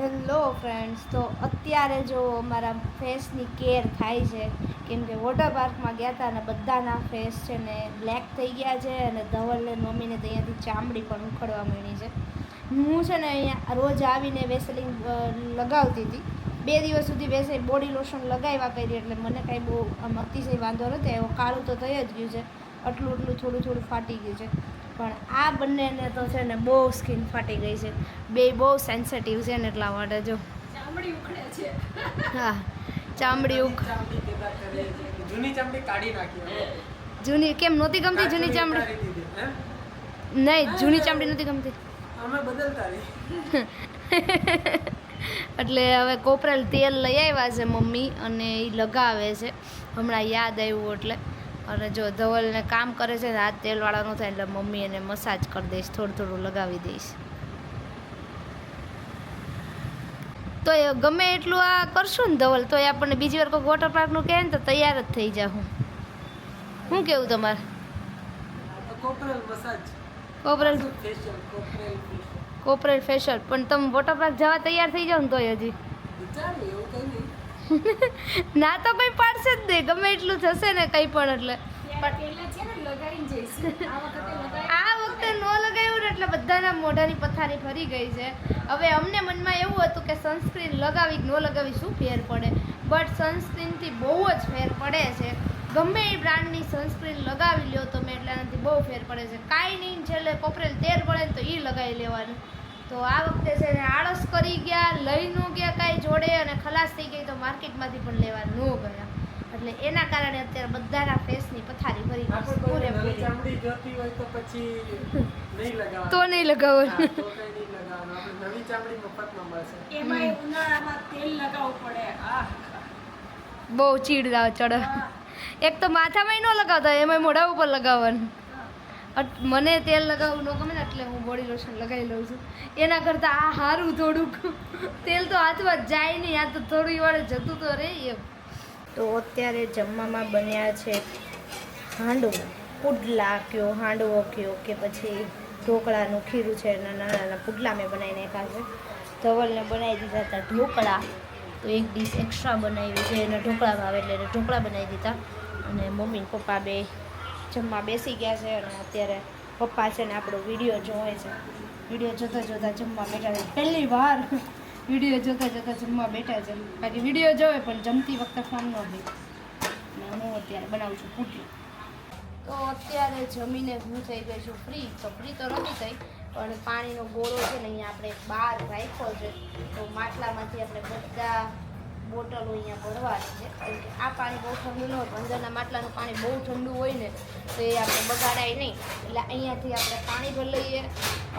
Hello friends, તો અત્યારે જો અમારા ફેસની કેર થાય છે, કેમ કે વોટર પાર્કમાં ગયા હતા અને બધાના ફેસ છે ને બ્લેક થઈ ગયા છે અને ધવલને મમ્મીને તો અહીંયાથી ચામડી પણ ઉખડવા માંડી છે. હું છે ને અહીંયા રોજ આવીને વેસલિંગ લગાવતી હતી. 2 દિવસ સુધી વેસે બોડી લોશન લગાવ્યા કરી એટલે મને કાંઈ બહુ અતિશય વાંધો નથી આવ્યો. કાળું તો થઈ જ ગયું છે, આટલું થોડું ફાટી ગયું છે, પણ આ બંનેને તો છે ને બહુ સ્કિન ફાટી ગઈ છે. બે બહુ સેન્સિટિવ છે ને એટલા માટે જો ચામડી ઉખડે છે. હા, ચામડી જૂની ચામડી કાઢી નાખી. જૂની કેમ નહોતી ગમતી? જૂની ચામડી નહીં, જૂની ચામડી નથી ગમતી. અમે બદલતા રહી. એટલે હવે કોપરેલ તેલ લઈ આવ્યા છે મમ્મી અને એ લગાવે છે. હમણાં યાદ આવ્યું એટલે. અને જો ધવલને કામ કરે છે ને હાથ તેલવાળા ન થાય એટલે મમ્મી એને મસાજ કરી દઈશ, થોડું લગાવી દઈશ. તો એ ગમે એટલું આ કરશું ને ધવલ, તો એ આપણને બીજી વાર કોઈ વોટર પાર્કનું કહે ને તો તૈયાર જ થઈ જાઉં. શું કેવું તમારે? કોપરેલ મસાજ, કોપરેલ ફેશિયલ, કોપરેલ ફેશિયલ. પણ તમે વોટર પાર્ક જવા તૈયાર થઈ જાવ ને તોય હજી વિચારું એવું કઈ નહીં. ના તો કંઈ પાડશે જ નહીં, ગમે એટલું થશે ને કંઈ પણ. એટલે પેલા છે ને લગાવીને જઈશું. આ વખતે ન લગાવ્યું ને એટલે બધાના મોઢાની પથારી ફરી ગઈ છે. હવે અમને મનમાં એવું હતું કે સનસ્ક્રીન લગાવી ન લગાવી શું ફેર પડે, બટ સનસ્ક્રીનથી બહુ જ ફેર પડે છે. ગમે એ બ્રાન્ડની સનસ્ક્રીન લગાવી લ્યો તમે એટલે એનાથી બહુ ફેર પડે છે. કાંઈ નહીં, છેલ્લે કોપરેલ તેલ પડે ને તો એ લગાવી લેવાનું. તો આ વખતે છે ને આળસ કરી ગયા, લઈ ન ગયા કાંઈ જોડે, અને ખલાસ થઈ ગઈ તો માર્કેટમાંથી પણ લેવા ન ગયા. એટલે એના કારણે અત્યારે બધાના ફેસની પથારી ભરી ગઈ છે પૂરેપૂરી. ચામડી જોતી હોય તો પછી નહીં લગાવવાનું. તો નહીં લગાવવાનું. હા, તો કઈ નહીં લગાવવાનું. આપણે નવી ચામડી મફતમાં મળશે. એમાંય ઉનાળામાં તેલ લગાવવું પડે. બહુ ચીડ ચડે. એક તો માથામાં ન લગાવતા, એમાં મોઢા ઉપર લગાવવાનું. મને તેલ લગાવવું ન ગમે ને એટલે હું બોડી લોશન લગાવી લઉં છું. એના કરતાં આ સારું, થોડુંક તેલ તો હાથમાં જાય નહીં, આ તો થોડી વાર જતું તો રહે એમ. તો અત્યારે જમવામાં બન્યા છે હાંડવો, પુડલા કયો, હાંડવો કયો, કે પછી ઢોકળાનું ખીરું છે, નાના પુડલા મેં બનાવી નાખ્યા છે. ધવલને બનાવી દીધા હતા ઢોકળા, તો એક ડીશ એક્સ્ટ્રા બનાવી છે, એને ઢોકળા ભાવે એટલે એને ઢોકળા બનાવી દીધા. અને મમ્મી પપ્પા બે જમવા બેસી ગયા છે. અને અત્યારે પપ્પા છે ને આપણો વિડીયો જોવે છે. વિડીયો જોતા જમવા બેઠા છે. પહેલી વાર વિડીયો જોતા જમવા બેઠા છે. બાકી વિડીયો જોવે પણ જમતી વખતે ફોન ન હોય. અને હું અત્યારે બનાવું છું પુડલી. તો અત્યારે જમીને હું થઈ ગઈ છું ફ્રી. તો ફ્રી તો નથી થઈ, પણ પાણીનો ગોળો છે ને અહીંયા આપણે બહાર રાખ્યો છે. તો માટલામાંથી આપણે બધા બોટલો અહીંયા ભરવાની છે, કેમ કે આ પાણી બહુ ઠંડુ ન હોય. અંદરના માટલાનું પાણી બહુ ઠંડુ હોય ને તો એ આપણે બગાડાય નહીં, એટલે અહીંયાથી આપણે પાણી ભરી લઈએ.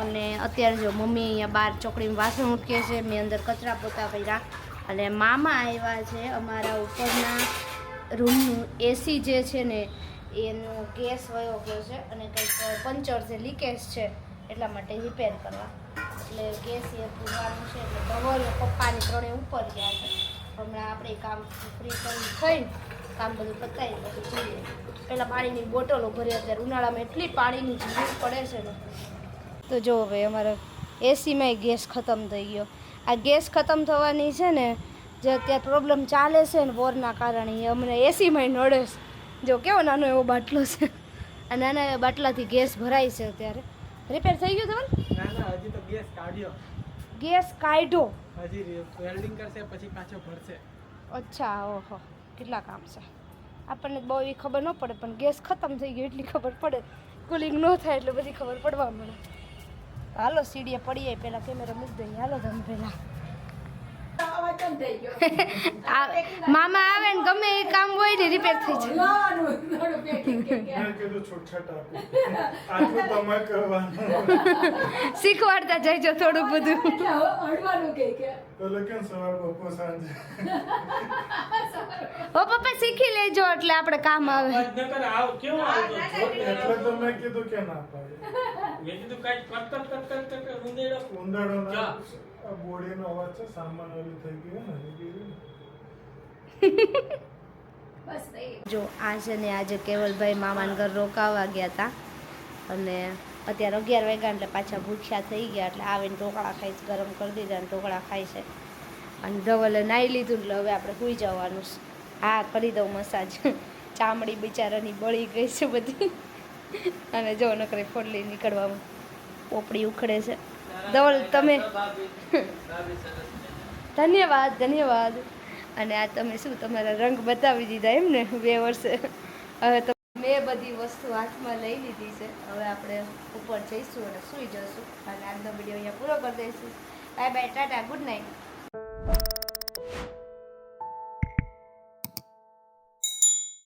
અને અત્યારે જો મમ્મી અહીંયા બહાર ચોકડીમાં વાસણ ઉટકે છે, મેં અંદર કચરા પોતા કર્યા. અને મામા આવ્યા છે અમારા ઉપરના રૂમનું એસી જે છે ને એનો ગેસ વયો ગયો છે અને કંઈક પંચર છે, લીકેજ છે, એટલા માટે રિપેર કરવા. એટલે ગેસ એ પૂરવાનું છે. એટલે ધવલ પપ્પાની ત્રણેય ઉપર ગયા છે. હમણાં આપણે કામ ફ્રી કરી થઈ, કામ બધું પતાવી પછી જઈએ. પહેલાં પાણીની બોટલો ભરી, અત્યારે ઉનાળામાં એટલી પાણીની જરૂર પડે છે ને. તો જો હવે અમારે એસીમાંય ગેસ ખતમ થઈ ગયો. આ ગેસ ખતમ થવાની છે ને જે અત્યારે પ્રોબ્લેમ ચાલે છે ને વોરના કારણે, એ અમને એસીમાંય નડે છે. જો કેવો નાનો એવો બાટલો છે, આ નાના એવા બાટલાથી ગેસ ભરાય છે. અત્યારે રિપેર થઈ ગયું તમારે? ના, હજી તો ગેસ કાઢ્યો. ગેસ કાઢ્યો? હજી વેલ્ડિંગ કરશે પછી પાછો ભરશે. અચ્છા, ઓહો, કેટલા કામ છે. આપણને બહુ એવી ખબર ન પડે, પણ ગેસ ખતમ થઈ ગયો એટલી ખબર પડે. કુલિંગ ન થાય એટલે બધી ખબર પડવા મળે. હાલો સીડીએ પડીએ, પહેલાં કેમેરા મૂકી દઈએ. હાલો તમે પહેલાં. મામા આવે ને ગમે એ કામ હોય ને રિપેર થઈ જાય. શીખવાડતા જઈજો થોડું બધું. ઓ પપ્પા શીખી લેજો એટલે આપણે કામ આવે. બોડીનો અવાજ છે, સામાન ઓલી થઈ ગયો ને. જો આ છે ને આજે કેવલભાઈ મામાના ઘર રોકાવા ગયા હતા. અને અત્યારે 11 વાગ્યા એટલે પાછા ભૂખ્યા થઈ ગયા એટલે આવીને ઢોકળા ખાઈ છે, ગરમ કરી દીધા અને ઢોકળા ખાઈ છે. અને ધવલે નાહી લીધું એટલે હવે આપણે સૂઈ જવાનું છે. હા કરી દઉં મસાજ. ચામડી બિચારાની બળી ગઈ છે બધી અને જો નકરી ફોડલી નીકળવામાં પોપડી ઉખડે છે. ધવલ તમે ધન્યવાદ ધન્યવાદ. અને આ તમે શું તમારા રંગ બતાવી દીધા એમ ને 2 વર્ષે. હવે તો મેં બધી વસ્તુ હાથમાં લઈ લીધી છે. હવે આપણે ઉપર જઈશું અને સૂઈ જઈશું અને આજનો વિડીયો અહીંયા પૂરો કરી દઈશું. Bye bye, Tata, good night.